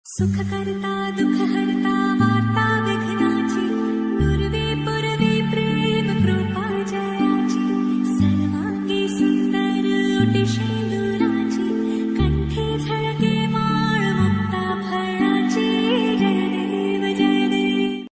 सुख करता दुख हरता वार्ता विघ्नाची नुरवी पुरवी प्रेम कृपा जयाची सर्वांगी सुंदर ओटी शेंदुराची कंठी झळके माळ मुक्ता फळाची जय देव जय देव.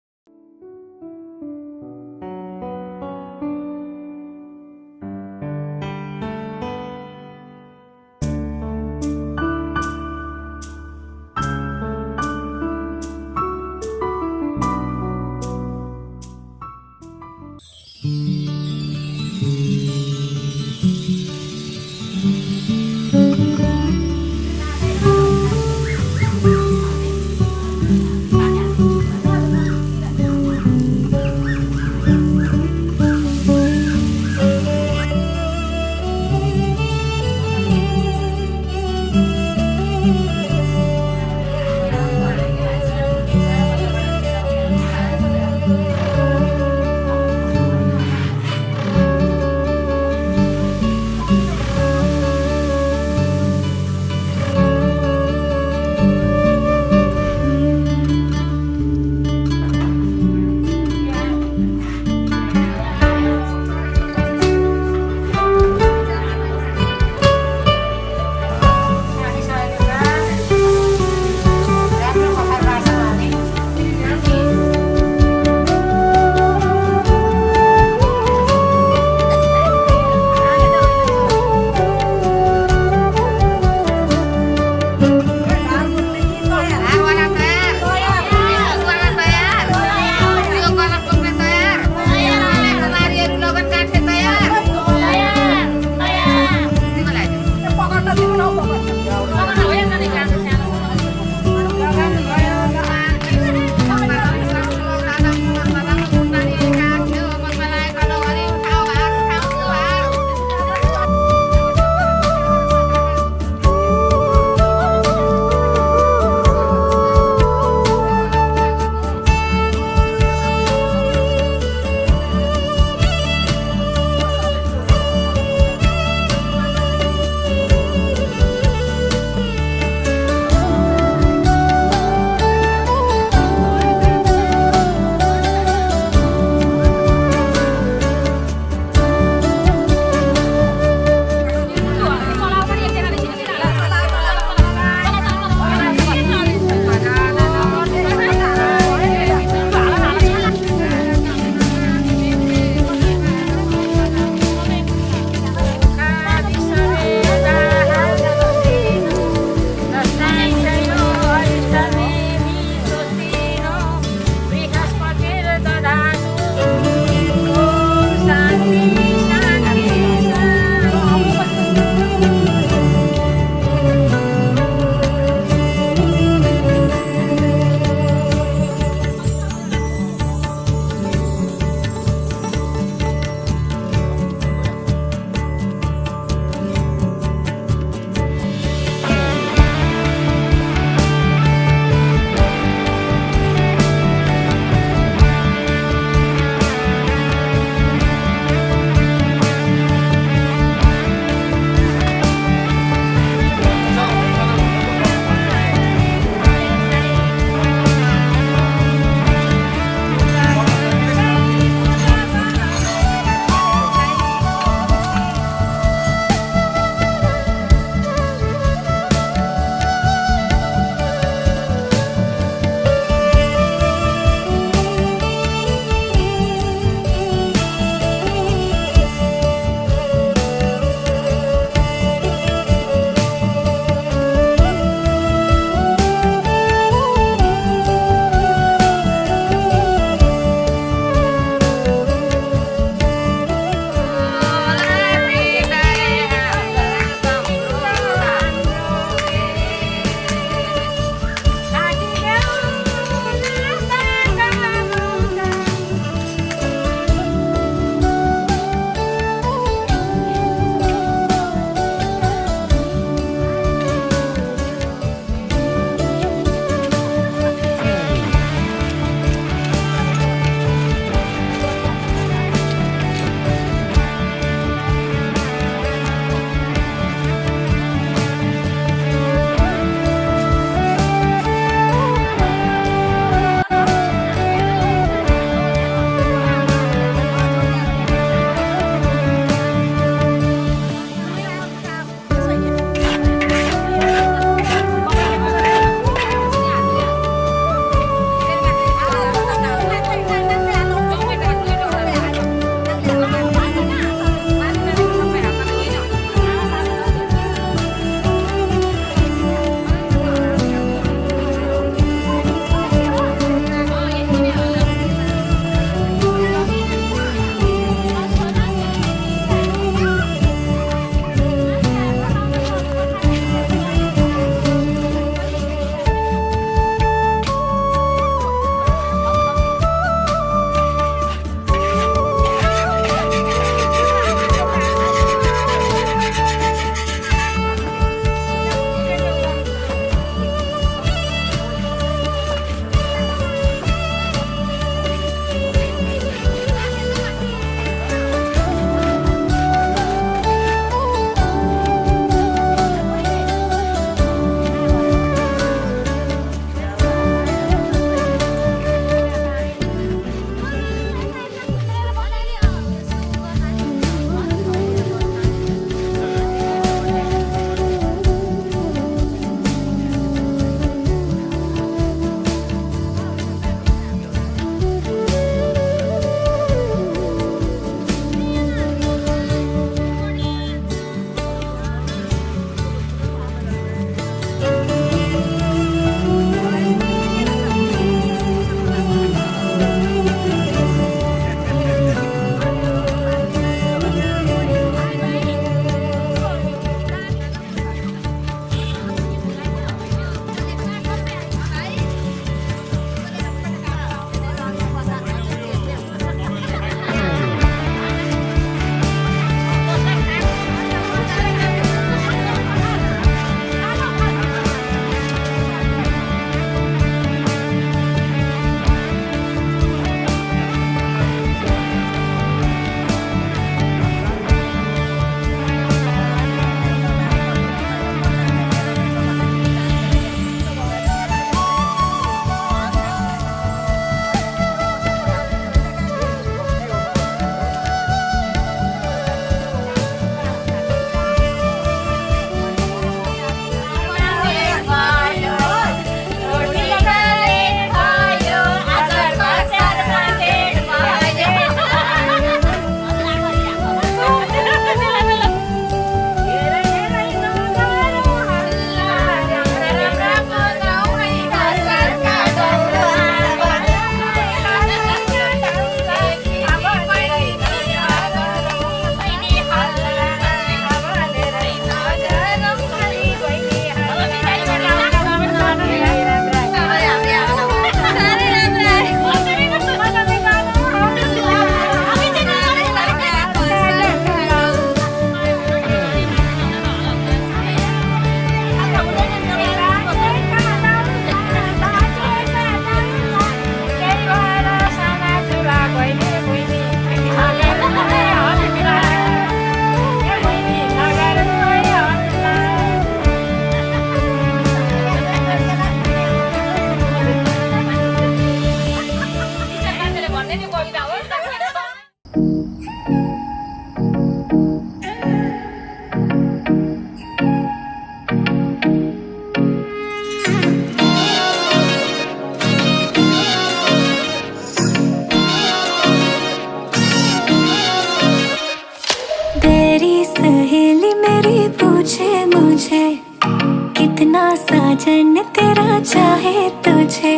साजन तेरा चाहे तुझे,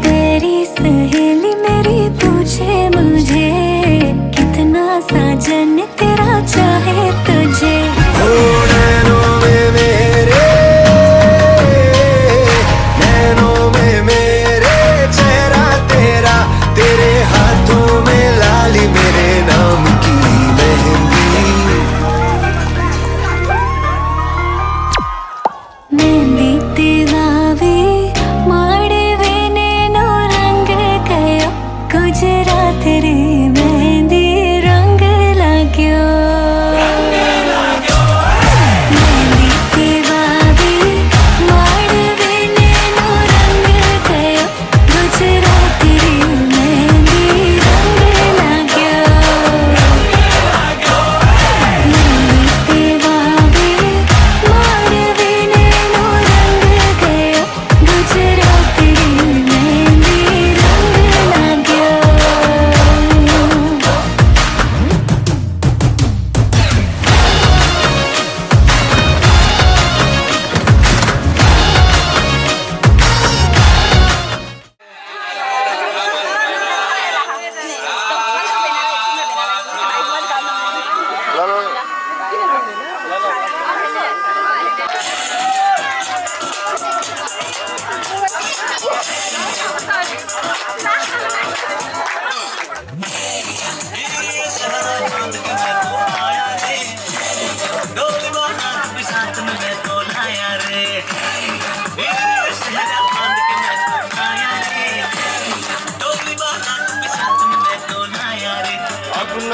तेरी सहेली मेरी पूछे मुझे, कितना साजन तेरा चाहे तुझे। नैनों में मेरे, नैनों में मेरे चेहरा तेरा, तेरे हाथों में लाली मेरे नाम की मेहंदी। मेहंदी तेरावे माड़वे नैनो रंग गयो, गुजरात रे मेहंदी रंग लाग्यो। मेहंदी तेरावे माड़वे नैनो रंग गयो, गुजरात रे मेहंदी रंग लाग्यो। मेहंदी तेरावे माड़वे नैनो रंग गयो, गुजरात रे मेहंदी रंग लाग्यो।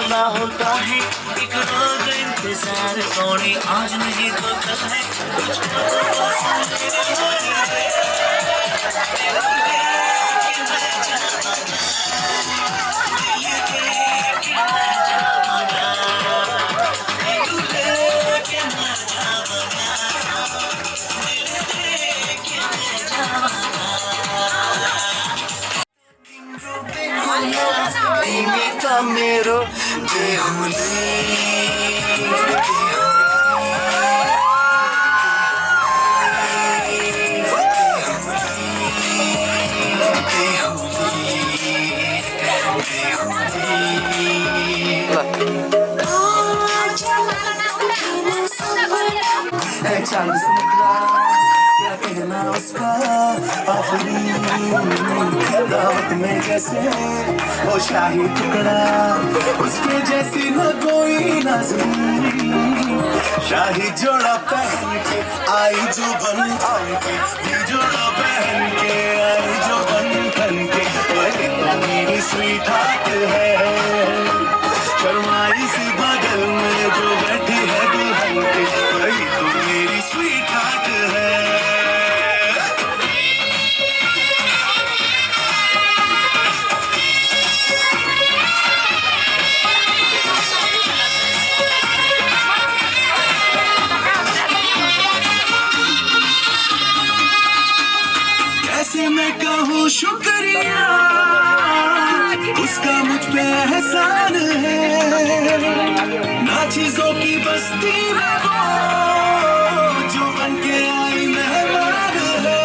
ना होता है एक रोज इंतजार सोनी, आज नहीं तो कल है मेरो चांद से मुखड़ा क्या कहना उसका, आखिरी दावत में जैसे वो शाही टुकड़ा, उसके जैसी न कोई नाज़नीं। शाही जोड़ा पहन के आई जो बन के, ये जोड़ा पहन के आई जो बन के, वही तो मेरी स्वीट हार्ट है। शर्माई सी बगल में जो बैठी है दुल्हन के, वही तो मेरी स्वीट हार्ट है। कैसे मैं कहूँ शुक्रिया, उसका मुझ पे एहसान है। ना चीजों की बस्ती में वो जो बन के आई मेहमान है।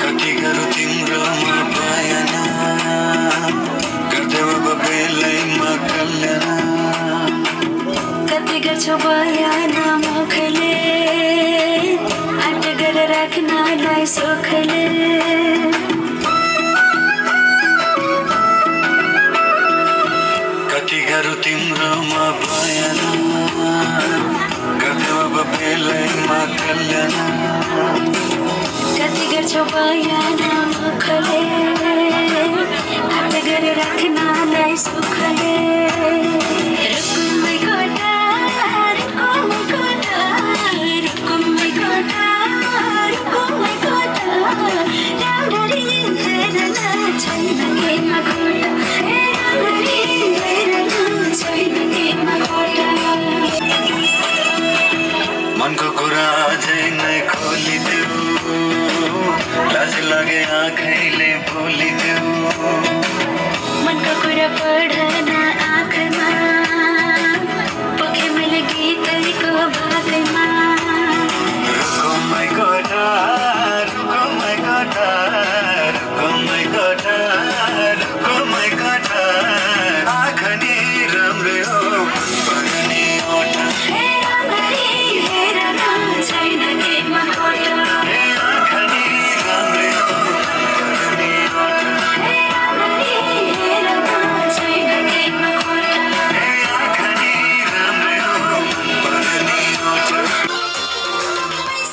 कति गरौँ तिम्रोमा बयान गर्दै अब बेलैमा कल्याण कति गर्छौ बयान मुखले आँट गरेर राख्नलाई सुखले कति गरौँ तिम्रोमा बयान गर्दै अब बेलैमा कल्याण कति गर्छौ बयान मुखले आँट गरेर राख्नलाई सुखले रुकुमै कोठा रुकुमै कोठा रुकुमै कोठा रुकुमै कोठा राम्ररी हेर्न छैन केमा खोटा राम्ररी हेर्न छैन केमा खोटा मनको कुरा अझै नै खोलिदेऊ लाज लागे आँखैले बोलिदेऊ मनको कुरा पढ्न आँखमा पोखे मैले गीतैको भागमा रुकुमै कोठा रुकुमै कोठा रुकुमै कोठा रुकुमै कोठा आँखनी राम्रै हो पढ्ने ओठा राम्ररी हेर्न छैन केमा खोटा आँखनी राम्रै हो पढ्ने ओठा राम्ररी हेर्न छैन केमा खोटा आँखनी राम्रै हो पढ्ने ओठा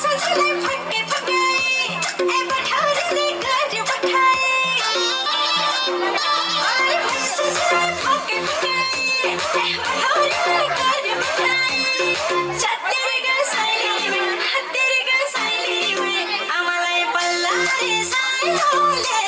सजिलै फट्के फटाए ए पठाउरे गरे पठाए सजिलै फट्के फटाए ए पठाउरे गरे पठाए तेरेका साइली में आमालाई पल्ला रे साइलोले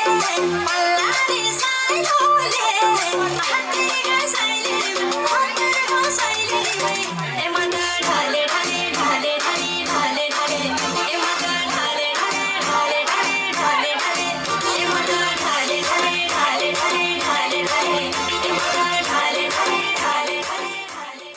तेरेका साइली में ए मत ढाले ढाले ढाले ढाले ढाले ढाले ए मत ढाले ढाले ढाले ढाले ढाले ढाले ए मत ढाले ढाले ढाले ढाले ढाले ढाले ए मत ढाले ढाले ढाले ढाले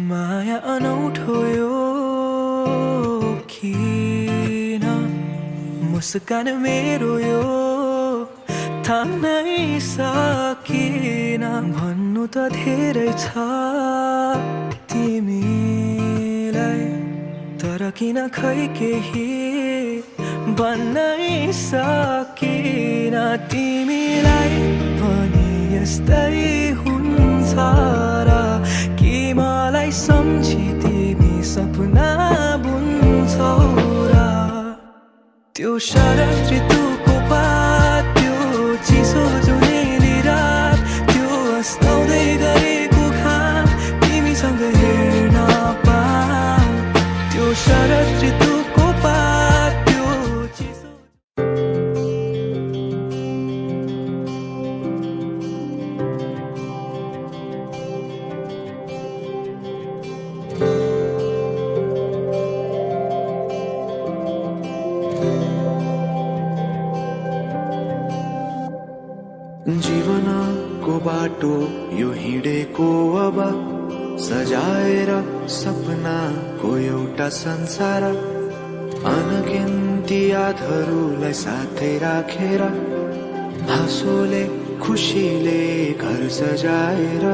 माया अनौठो यो किन मुस्कान मेरो यो थाम्नै सकिन भन्नु त धेरै छ तिमीलाई तर किन खै केही भन्नै सकिन तिमीलाई पनि यस्तै हुन्छ र कि मलाई सम्झी तिमी सपना बुन्छौ र त्यो शरद ऋतुको पात त्यो चिसो जुनेली रात त्यो अस्ताउँदै गरेको घाम तिमीसँग हेर्न पाऊ त्यो शरद ऋतुको पात त्यो चिसो जीवनको बाटो यो हिँडेको अब सजाएर सपनाको एउटा संसार अनगिन्ती यादहरूलाई साथै राखेर हाँसोले खुसीले घर सजाएर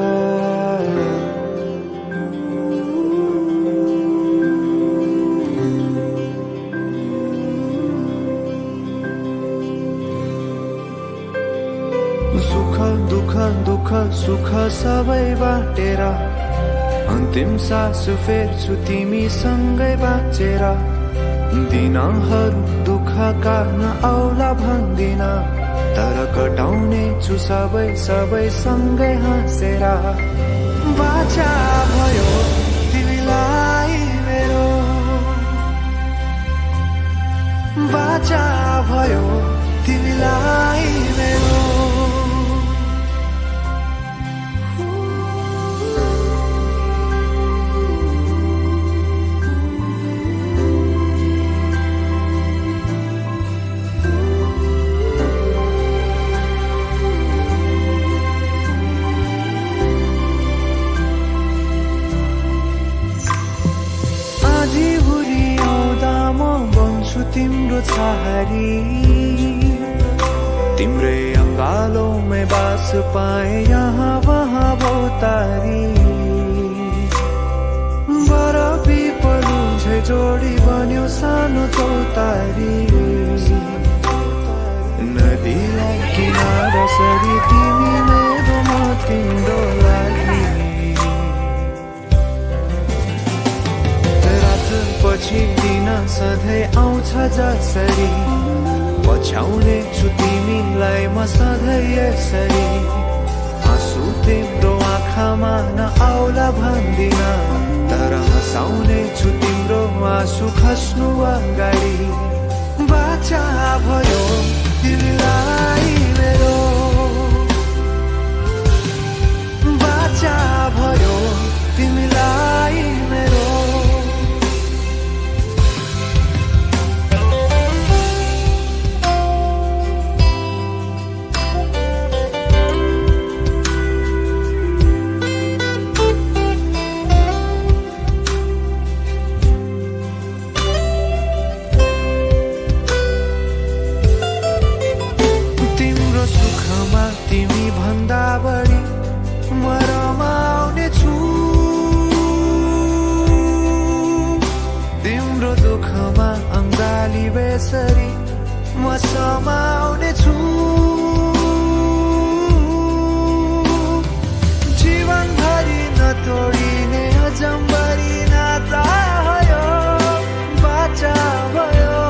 सुख दुःख दुःख सुख सबै बाटेर अन्तिम सास फेर्छु तिमीसँगै बाँचेर दिनहरू दुःखका नआउला भन्दिन तर कटाउने छु सबै सबै सँगै हाँसेर बाचा भयो तिमीलाई मेरो बाचा भयो तिमीलाई मेरो तिम्रो छहारी तिम्रै अङ्गालोमै बास पाए यहाँ वहाँ भौतारी बरफी पलु झै जोडी बन्यो सानो चौतारी नदीलाई किनारा सरी तिमी मेरो म तिम्रो लागि पछि दिन सधैँ आउँछ जसरी पछ्याउने छु तिमीलाई म सधैँ यसरी आँसु तिम्रो आँखामा नआउला भन्दिन तर हँसाउने छु तिम्रो आँसु खस्नु अगाडि बाचा भयो तिमीलाई मेरो बाचा भयो तिमीलाई मेरो तिमी भन्दा बढी म रमाउने छु तिम्रो दुःखमा अङ्गाली बेसरी म समाउने छु जीवनभरि नतोडिने अजम्बरी नाता भयो बाचा भयो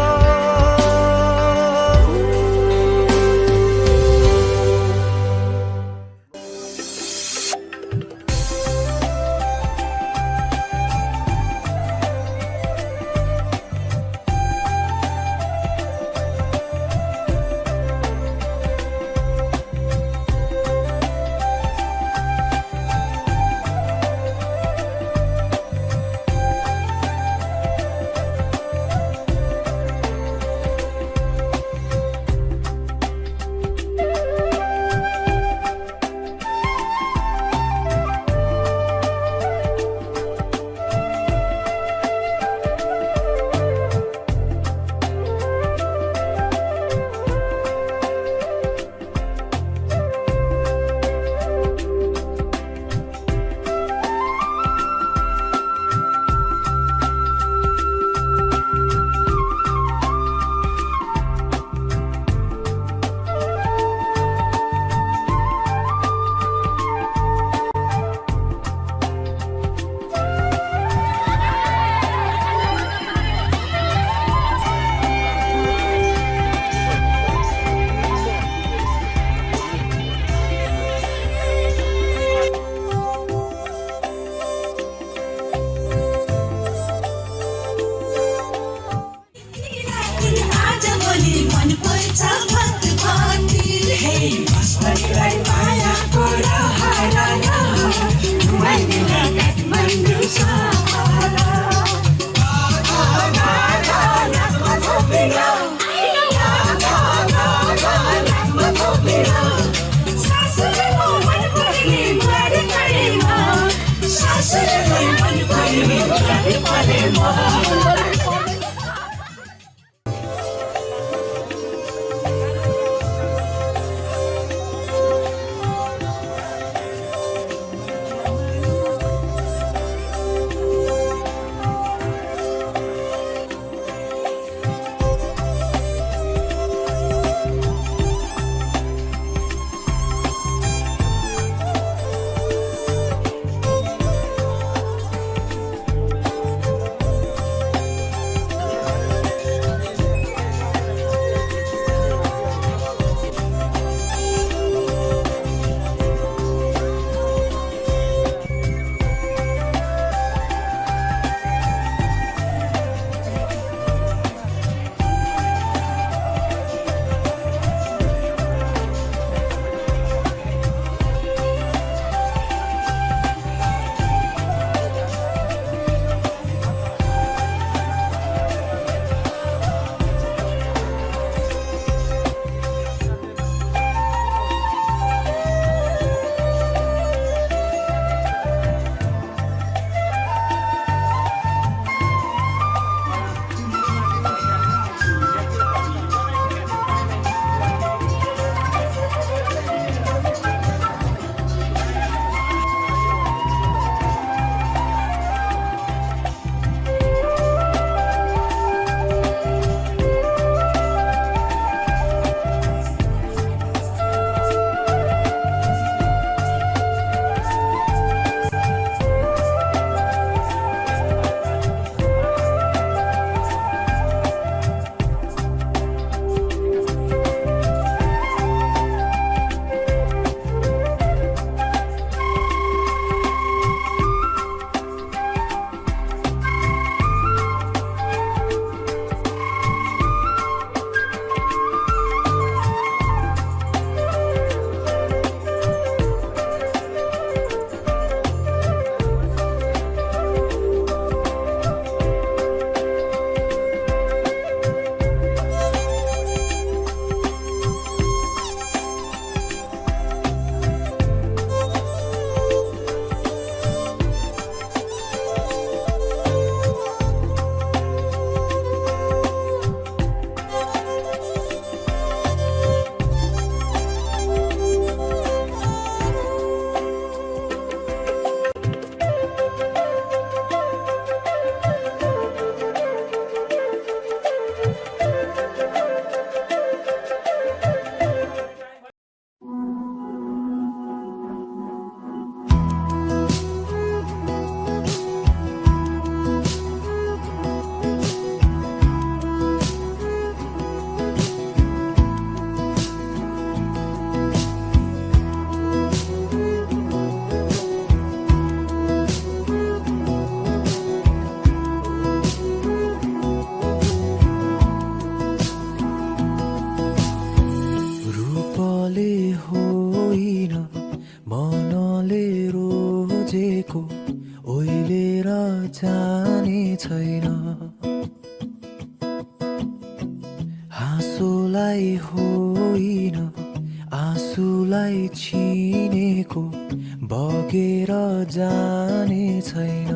हाँसोलाई होइन आँसुलाई चिनेको बगेर जाने छैन।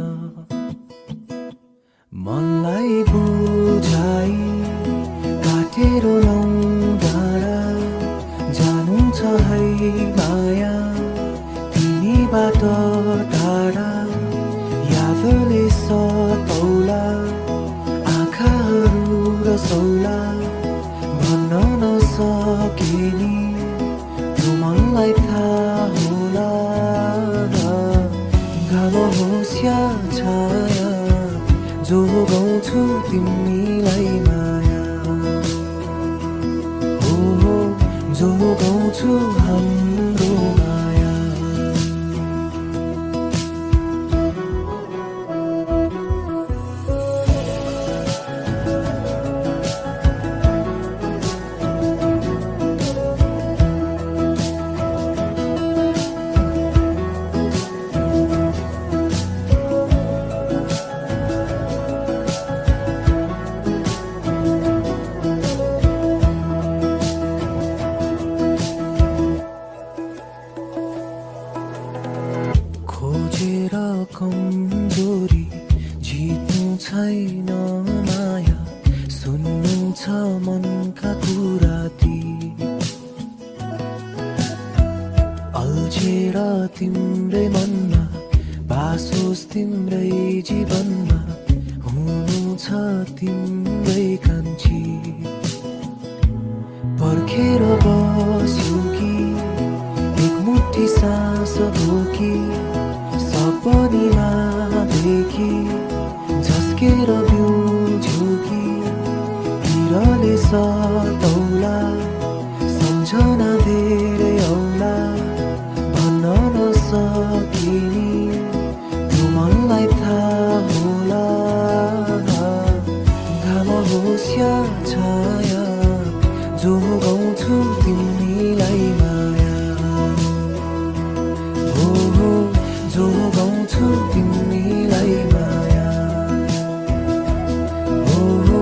मनलाई बुझाइ काटेर लौडाँडा जानु छ है माया तिमीबाट टाढा। यादले सतौला आँखाहरू रसौला भन्न नसके नि त्यो मनलाई थाहा होला। घाम होस् या छाया जो गाउँछु तिमीलाई माया। हो जो गाउँछु हाम्रो माया। कमजोरी जित्नु छैन माया सुन्नु छ मनका कुरा ती अल्झेर तिम्रै मनमा बासोस् तिम्रै जीवनमा हुनु छ तिम्रै कान्छी पर्खेर बस्यो कि एक मुठी सास बोकी सपनीमा देखी झस्केर बिउज्यो कि हिरले सतौला सम्झना धेरै औला भन्न नसकिने त्यो मनलाई थाहा होला घाम होस् या छाया जो गाउँछु तिमीलाई माया हो हो जो गाउँछु तिमीलाई माया हो हो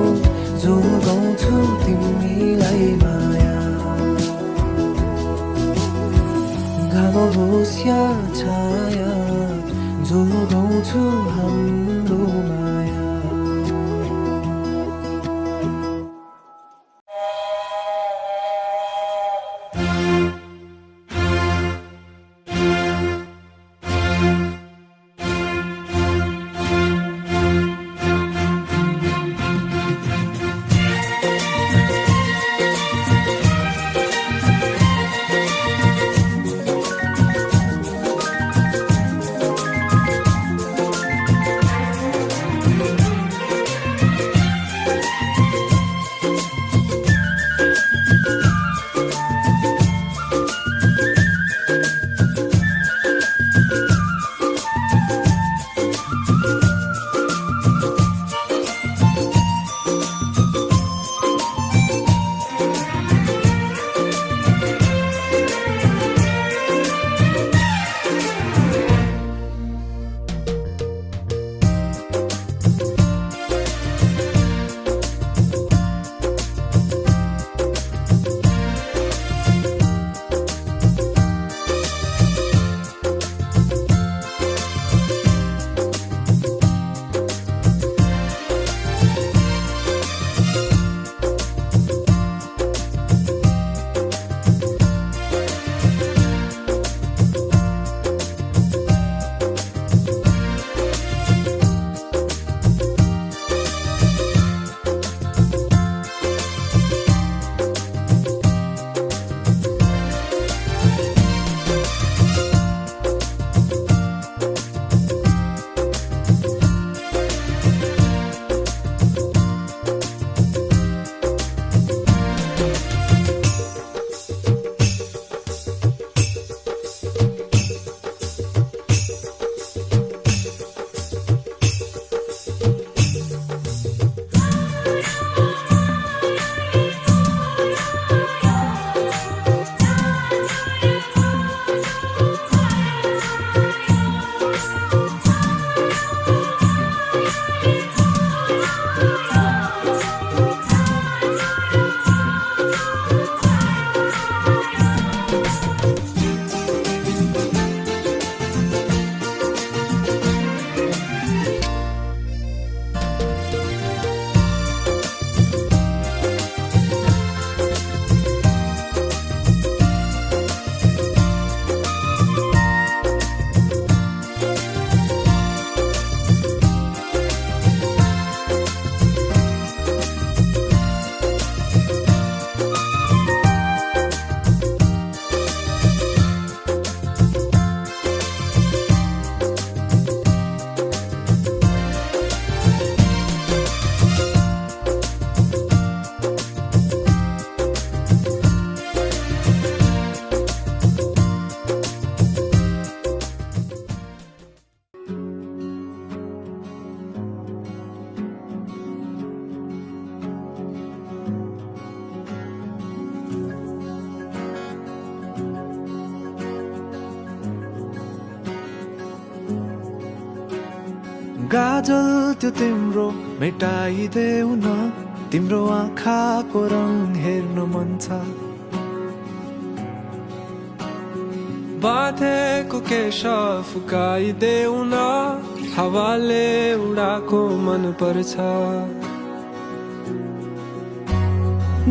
जो गाउँछु तिमीलाई माया घाम होस् या छाया जो गाउँछु हाम्रो माया गाजल त्यो तिम्रो मेटाइदेऊ न तिम्रो आँखाको रङ हेर्नु मन छ बाँधेको केश फुकाइदेऊ न हावाले उडाको मन पर्छ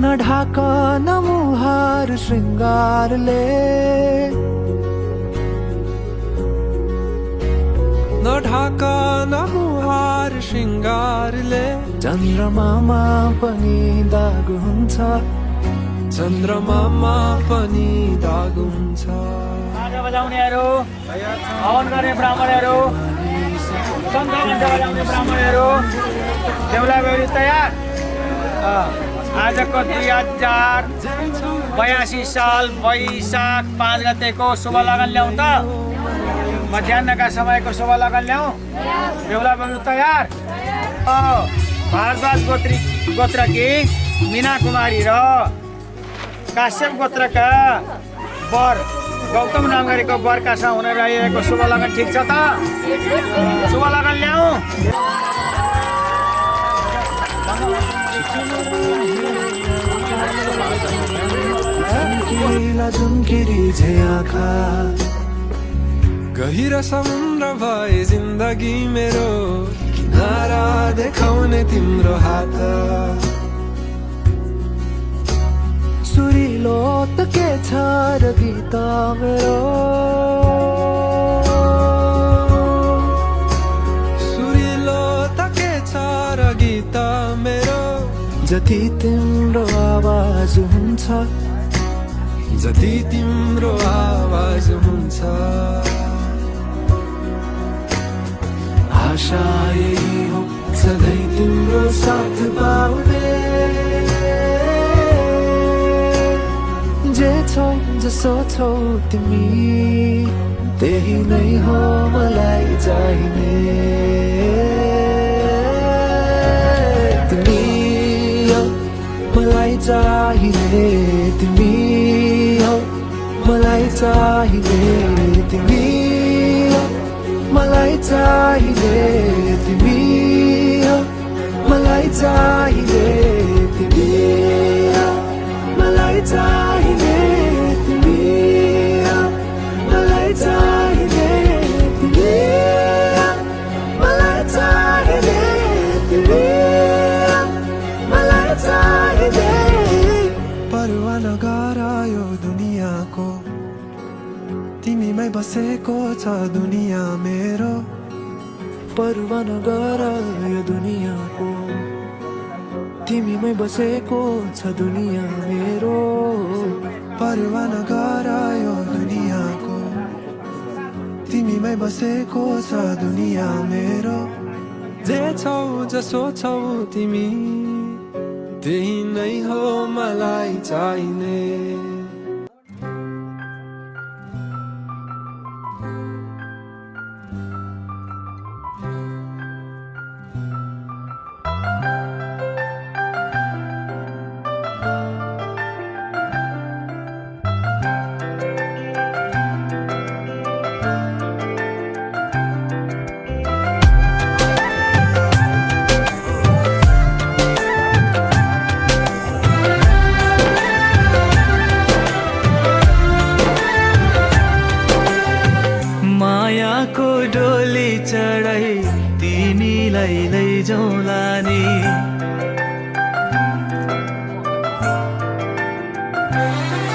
न ढाका न मुहार श्रृङ्गारले न ढाका न मुहार श्रृङ्गारले चन्द्रमामा पनि दाग हुन्छ चन्द्रमामा पनि दाग हुन्छ बाजा बजाउनेहरू हवन गर्ने ब्राह्मणहरू शङ्ख बजाउने ब्राह्मणहरू बेहुला बेहुली तयार आजको 2082 साल वैशाख 5 गतेको शुभ लगन ल्याउँ त मध्याहका समयको शुभ लगन ल्याउँ बेहुला बेहुली तयार भारद्वाज गोत्रकी मीना कुमारी र काश्यप गोत्रका वर गौतम नामगरीको बरकासँग हुन रहेको शुभ लगन ठिक छ त शुभ लगन ल्याउँ झुम्किरी झे आँखा गहिरो समुद्र भए जिन्दगी मेरो किनारा देखाउने तिम्रो हात सुरिलो त के छ र गीत मेरो सुरिलो त के छ र गीत मेरो जति तिम्रो आवाज हुन्छ जति तिम्रो आवाज हुन्छ आशा यही हो सधैँ तिम्रो साथ पाउने जे छौ जसो छौ तिमी त्यही नै हो मलाई चाहिने तिमी हो मलाई चाहिने तिमी हो मलाई चाहिने तिमी हो मलाई चाहिने तिमी हो मलाई चाहिने तिमी हो मलाई चाहिने तिमी हो मलाई चाहिने तिमी हो मलाई चाहिने तिमी हो मलाई चाहिने परवाह नगर यो दुनियाँको तिमीमै बसेको छ दुनियाँ मेरो परवाह नगर यो दुनियाँको तिमीमै बसेको छ दुनियाँ मेरो परवाह नगर यो दुनियाँको तिमीमै बसेको छ दुनियाँ मेरो जे छौ जसो छौ तिमी त्यही नै हो मलाई चाहिने मायाको डोली चढाई तिमीलाई लैजाउँला नि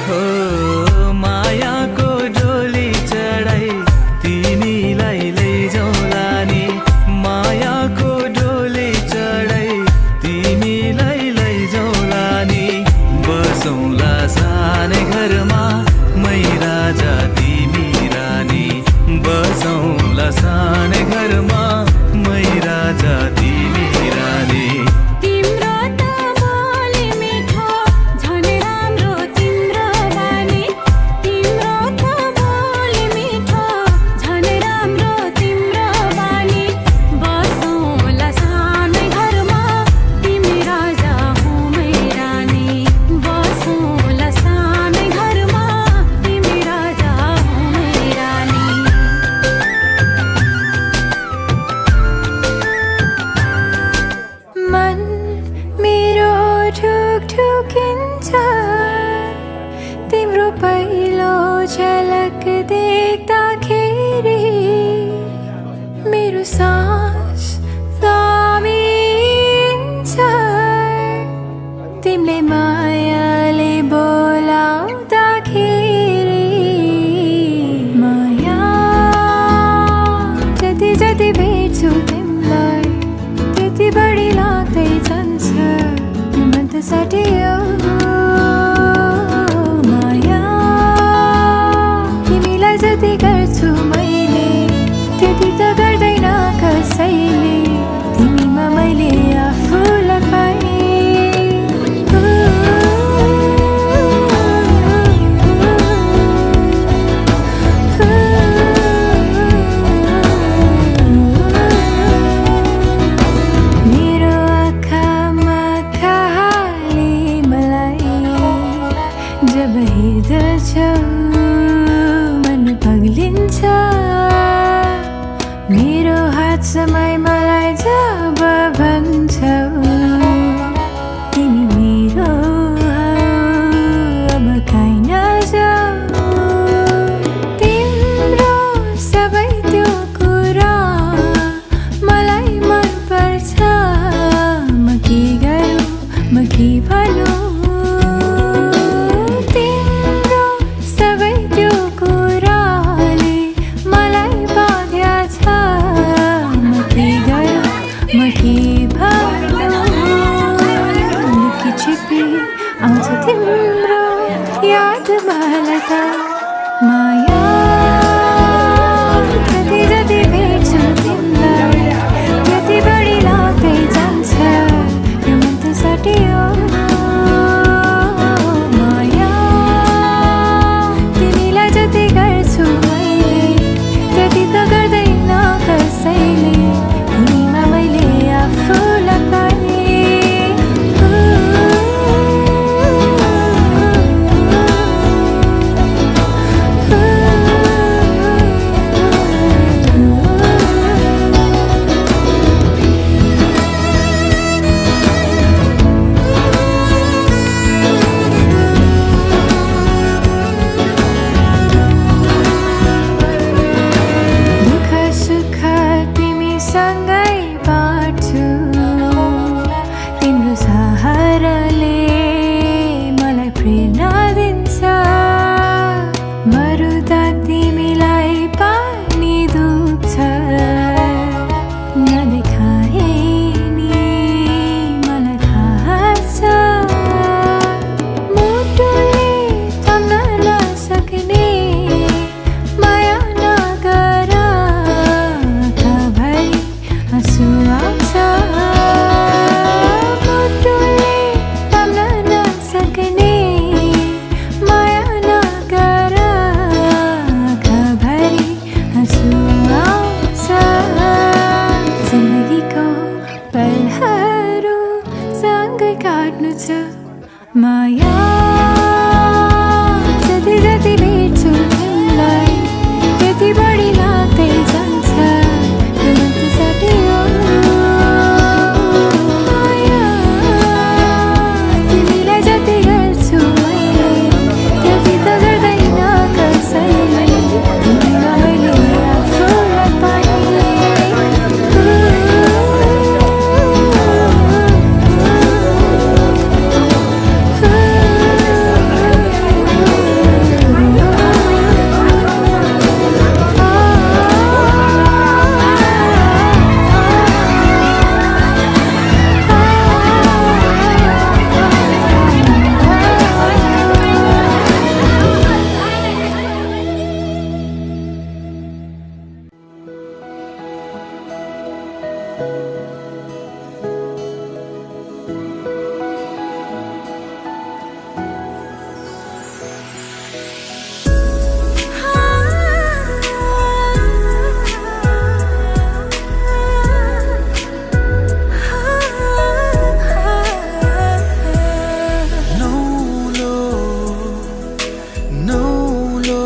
हो मायाको डोली चढाई तिमीलाई लैजाउँला नि मायाको डोली चढाई तिमीलाई लैजाउँला नि बसौँला सानै घरमा मै राजा तिमी रानी बसौँला सानै घरमा मै राजा तिमी रानी तिम्रो मलाई जब भन्छौ तिमी मेरो अब काहीँ नजाऊ तिम्रो सबै त्यो कुरा मलाई मनपर्छ म के गरौँ म के भनौँ तिम्रो सबै त्यो कुराले मलाई बाध्या छ म के गरौँ म के भनौँ लुकी छिपी आउँछ तिम्रो याद मलाई त माया जति जति भेट्छु तिमीलाई त्यति बढी लाग्दै जान्छ यो मन त सटियो माया तिमीलाई जति गर्छु मैले त्यति त गर्दैन कसैले तिमीमा मैले आफूलाई पाएँ दुःख सुख तिमीसँगै बाँड्छु तिम्रो सहाराले मलाई प्रेरणा दिन्छ मरुदा तिमीलाई पानी दुख्छ नदेखाए नि मलाई थाहा छ मुटुले थाम्न नसक्ने माया नगर आँखाभरि आँसु आउँछ मुटुले थाम्न नसक्ने माया नगर आँखाभरि आँसु आउँछ जिन्दगीको पलहरू सँगै काट्नु छ माया जति जति भेट्छु तिमीलाई त्यति बढी लाग्दै जान्छ यो मन त सटियो माया तिमीलाई जति गर्छु मैले त्यति त गर्दैन कसैले तिमीमा मैले आफूलाई पाएँ नौलो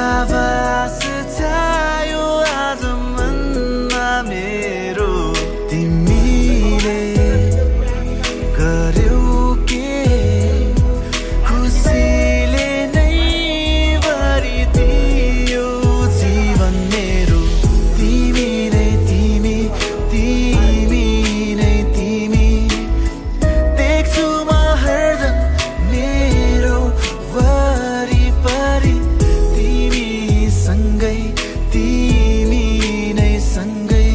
आवाज छायो आज मनमा मेरो तिमीले गर्यौ के खुसीले नै भरिदियो जीवन मेरो तिमी नै तिमी तिमी नै तिमी देख्छु म हरदम मेरो वरिपरि तिमी सँगै तिमी नै सँगै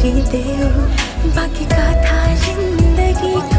बिर्सिदेऊ बाँकी कथा जिन्दगीको